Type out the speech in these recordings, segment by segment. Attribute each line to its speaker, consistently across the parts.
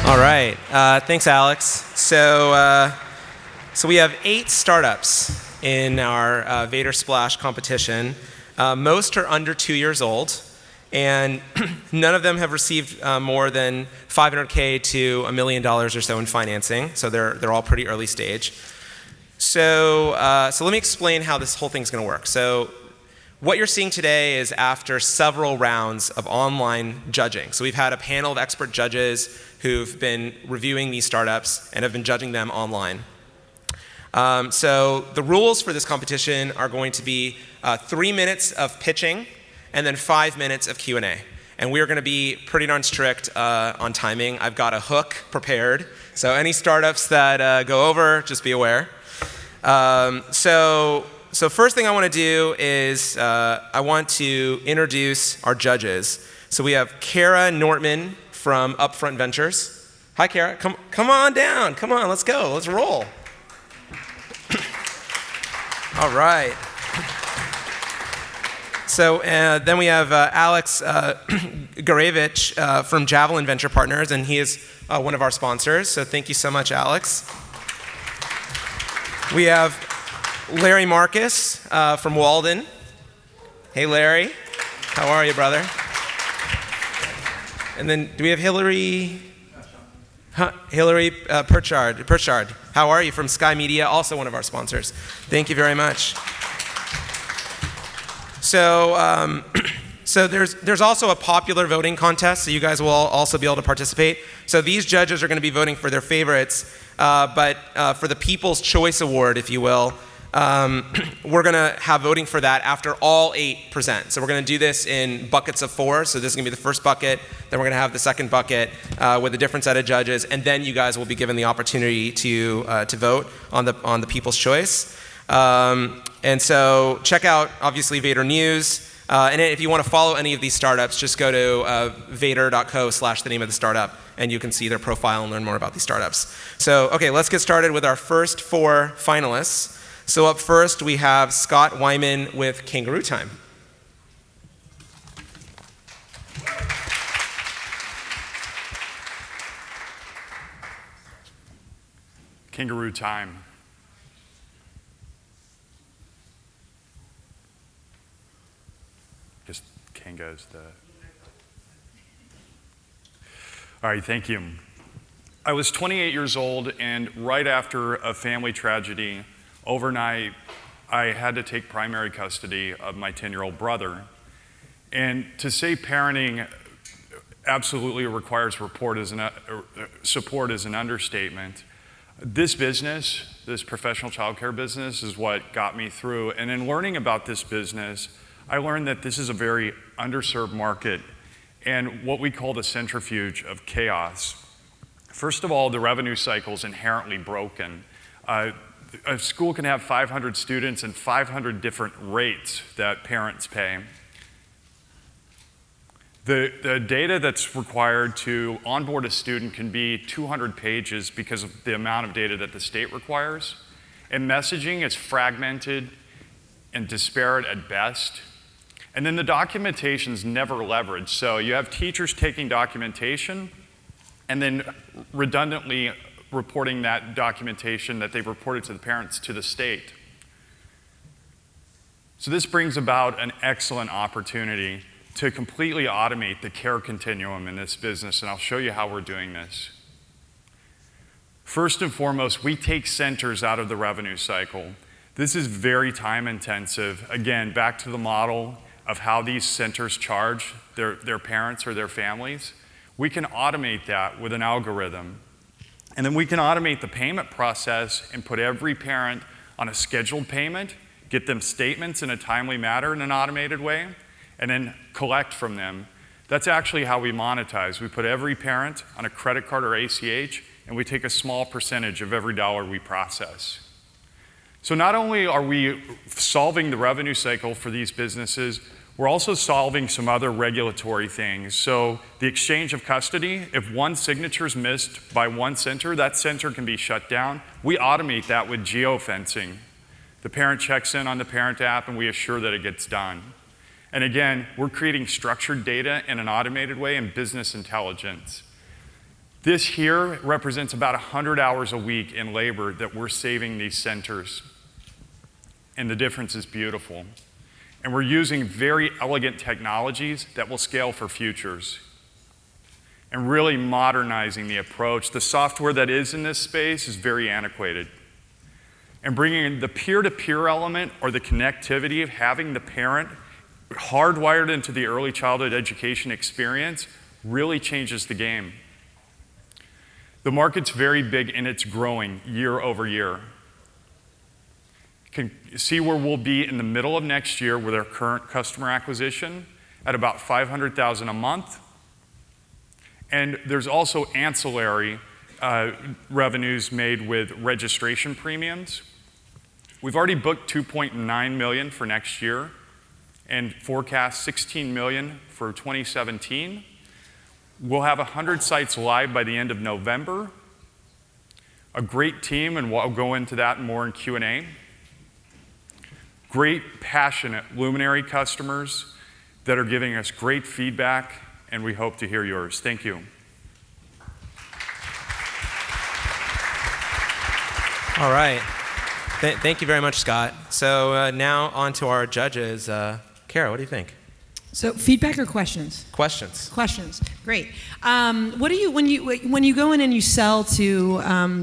Speaker 1: All right, thanks, Alex. So we have 8 startups in our Vator Splash competition. Most are under 2 years old, and none of them have received more than $500K to $1 million or so in financing. So they're all pretty early stage. So let me explain how this whole thing's going to work. So what you're seeing today is after several rounds of online judging. So we've had a panel of expert judges who've been reviewing these startups and have been judging them online. So the rules for this competition are going to be 3 minutes of pitching and then 5 minutes of Q&A. And we're going to be pretty darn strict on timing. I've got a hook prepared. So any startups that go over, just be aware. So first thing I want to do is I want to introduce our judges. So we have Kara Nortman from Upfront Ventures. Hi, Kara. Come on down. Come on, let's go. Let's roll. All right. So then we have Alex Garevich from Javelin Venture Partners, and he is one of our sponsors. So thank you so much, Alex. We have Larry Marcus from Walden. Hey, Larry. How are you, brother? And then do we have Hillary? Hillary Pritchard. How are you, from Sky Media, also one of our sponsors. Thank you very much. So, so there's also a popular voting contest, so you guys will also be able to participate. So these judges are going to be voting for their favorites, but for the People's Choice Award, if you will, we're going to have voting for that after all 8 present. So we're going to do this in buckets of 4. So this is going to be the first bucket, then we're going to have the second bucket with a different set of judges, and then you guys will be given the opportunity to vote on the People's Choice. And so check out, obviously, Vator News. And if you want to follow any of these startups, just go to vator.co/the name of the startup, and you can see their profile and learn more about these startups. So, okay, let's get started with our first 4 finalists. So up first, we have Scott Wyman with Kangaroo Time.
Speaker 2: Kangaroo Time. Just Kango's the... All right, thank you. I was 28 years old, and right after a family tragedy, overnight, I had to take primary custody of my 10-year-old brother. And to say parenting absolutely requires support is an understatement. This business, this professional childcare business, is what got me through. And in learning about this business, I learned that this is a very underserved market and what we call the centrifuge of chaos. First of all, the revenue cycle is inherently broken. A school can have 500 students and 500 different rates that parents pay. The data that's required to onboard a student can be 200 pages because of the amount of data that the state requires. And messaging is fragmented and disparate at best. And then the documentation's never leveraged. So you have teachers taking documentation and then redundantly reporting that documentation that they've reported to the parents to the state. So this brings about an excellent opportunity to completely automate the care continuum in this business, and I'll show you how we're doing this. First and foremost, we take centers out of the revenue cycle. This is very time intensive. Again, back to the model of how these centers charge their parents or their families. We can automate that with an algorithm. And then we can automate the payment process and put every parent on a scheduled payment, get them statements in a timely manner in an automated way, and then collect from them. That's actually how we monetize. We put every parent on a credit card or ACH, and we take a small percentage of every dollar we process. So not only are we solving the revenue cycle for these businesses, we're also solving some other regulatory things. So the exchange of custody, if one signature is missed by one center, that center can be shut down. We automate that with geofencing. The parent checks in on the parent app and we assure that it gets done. And again, we're creating structured data in an automated way and business intelligence. This here represents about 100 hours a week in labor that we're saving these centers. And the difference is beautiful. And we're using very elegant technologies that will scale for futures. And really modernizing the approach. The software that is in this space is very antiquated. And bringing in the peer-to-peer element, or the connectivity of having the parent hardwired into the early childhood education experience, really changes the game. The market's very big and it's growing year over year. You can see where we'll be in the middle of next year with our current customer acquisition at about 500,000 a month. And there's also ancillary revenues made with registration premiums. We've already booked 2.9 million for next year and forecast 16 million for 2017. We'll have 100 sites live by the end of November. A great team, and we'll go into that more in Q&A. Great, passionate luminary customers that are giving us great feedback, and we hope to hear yours. Thank you.
Speaker 1: All right. Thank you very much, Scott. So now on to our judges. Kara, what do you think?
Speaker 3: So feedback or questions?
Speaker 1: Questions.
Speaker 3: Questions. Great. What do you when you go in and you sell to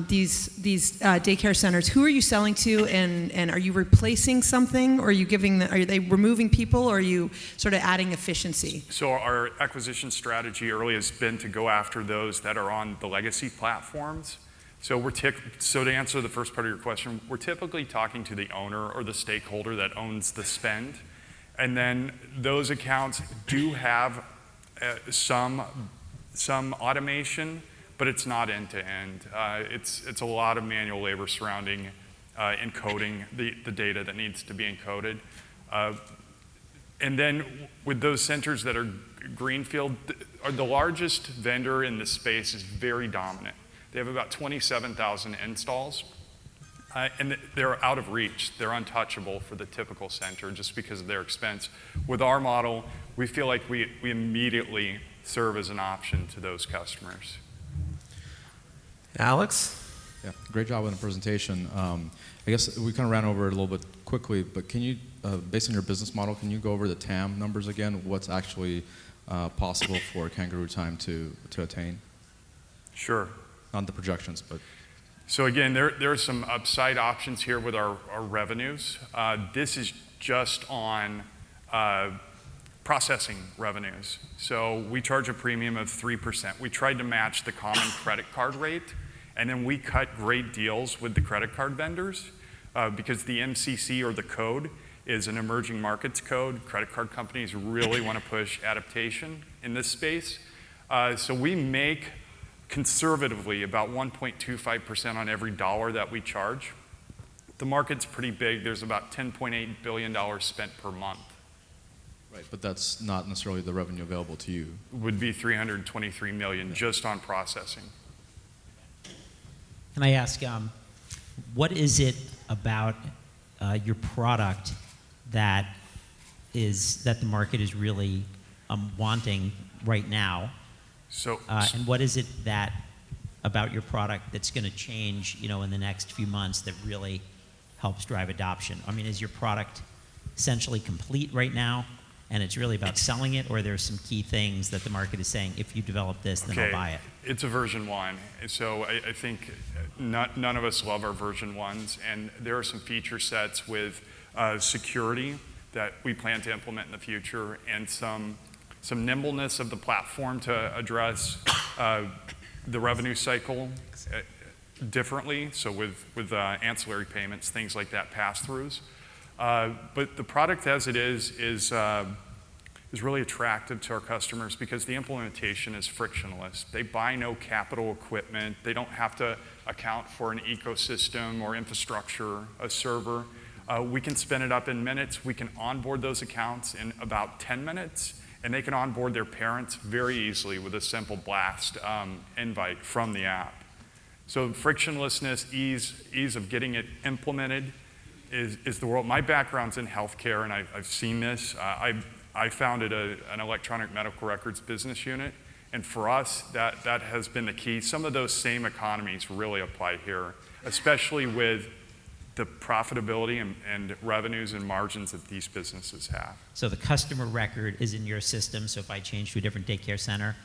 Speaker 3: these daycare centers? Who are you selling to, and are you replacing something, or are you are they removing people, or are you sort of adding efficiency?
Speaker 2: So our acquisition strategy early has been to go after those that are on the legacy platforms. So to answer the first part of your question, we're typically talking to the owner or the stakeholder that owns the spend. And then those accounts do have some automation, but it's not end-to-end. It's a lot of manual labor surrounding encoding the data that needs to be encoded. And then with those centers that are greenfield, the largest vendor in this space is very dominant. They have about 27,000 installs. And they're out of reach. They're untouchable for the typical center just because of their expense. With our model, we feel like we immediately serve as an option to those customers.
Speaker 1: Alex?
Speaker 4: Yeah, great job on the presentation. I guess we kind of ran over it a little bit quickly, but can you, based on your business model, can you go over the TAM numbers again? What's actually possible for Kangaroo Time to attain?
Speaker 2: Sure.
Speaker 4: Not the projections, but...
Speaker 2: So again, there are some upside options here with our revenues. This is just on processing revenues. So we charge a premium of 3%. We tried to match the common credit card rate, and then we cut great deals with the credit card vendors because the MCC, or the code, is an emerging markets code. Credit card companies really want to push adaptation in this space. So we make conservatively about 1.25% on every dollar that we charge. The market's pretty big. There's about $10.8 billion spent per month.
Speaker 4: Right, but that's not necessarily the revenue available to you.
Speaker 2: It would be 323 million just on processing.
Speaker 5: Can I ask, what is it about your product that the market is really wanting right now?
Speaker 2: So,
Speaker 5: and what is it about your product that's going to change, in the next few months that really helps drive adoption? I mean, is your product essentially complete right now, and it's really about selling it, or there's some key things that the market is saying, if you develop this, then I'll buy it?
Speaker 2: It's a version 1. So I think none of us love our version 1s, and there are some feature sets with security that we plan to implement in the future, and some nimbleness of the platform to address the revenue cycle differently, so with ancillary payments, things like that, pass-throughs. But the product as it is really attractive to our customers because the implementation is frictionless. They buy no capital equipment. They don't have to account for an ecosystem or infrastructure, a server. We can spin it up in minutes. We can onboard those accounts in about 10 minutes. And they can onboard their parents very easily with a simple blast invite from the app. So frictionlessness, ease of getting it implemented is the world. My background's in healthcare, and I've seen this. I founded an electronic medical records business unit, And for us, that has been the key. Some of those same economies really apply here, especially with the profitability and revenues and margins that these businesses have.
Speaker 5: So the customer record is in your system, so if I change to a different daycare center,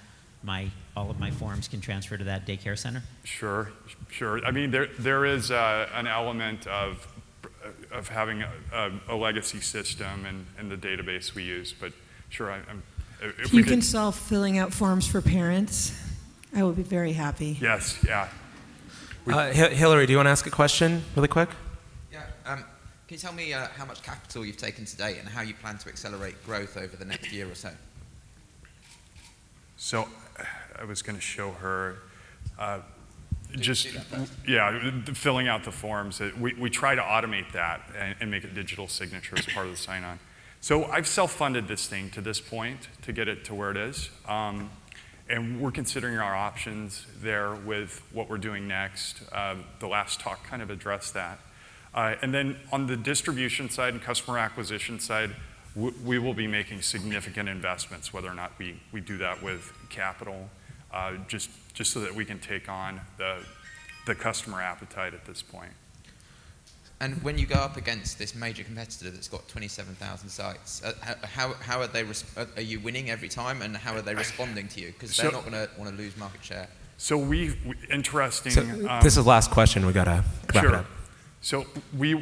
Speaker 5: all of my forms can transfer to that daycare center?
Speaker 2: Sure. I mean, there is an element of having a legacy system and the database we use, but sure,
Speaker 3: If you can solve filling out forms for parents, I will be very happy.
Speaker 2: Yes, yeah.
Speaker 1: Hillary, do you want to ask a question really quick?
Speaker 6: Yeah. Can you tell me how much capital you've taken to date and how you plan to accelerate growth over the next year or so?
Speaker 2: So I was going to show her filling out the forms. We try to automate that and make it digital signature as part of the sign-on. So I've self-funded this thing to this point to get it to where it is. And we're considering our options there with what we're doing next. The last talk kind of addressed that. And then on the distribution side and customer acquisition side, we will be making significant investments, whether or not we do that with capital, just so that we can take on the customer appetite at this point.
Speaker 6: And when you go up against this major competitor that's got 27,000 sites, how are they? Are you winning every time, and how are they responding to you? Because they're not going to want to lose market share.
Speaker 2: So interesting.
Speaker 1: So this is the last question. We gotta wrap it up.
Speaker 2: So we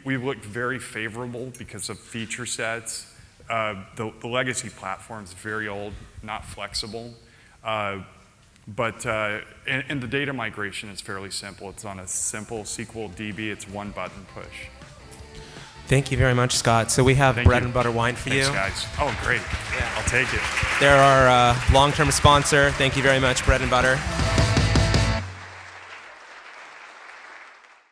Speaker 2: looked very favorable because of feature sets. The legacy platform is very old, not flexible. But the data migration is fairly simple. It's on a simple SQL DB. It's one button push.
Speaker 1: Thank you very much, Scott. So we have bread and butter wine for you.
Speaker 2: Thanks, guys. Oh, great. Yeah. I'll take it.
Speaker 1: They're our long-term sponsor. Thank you very much, Bread and Butter.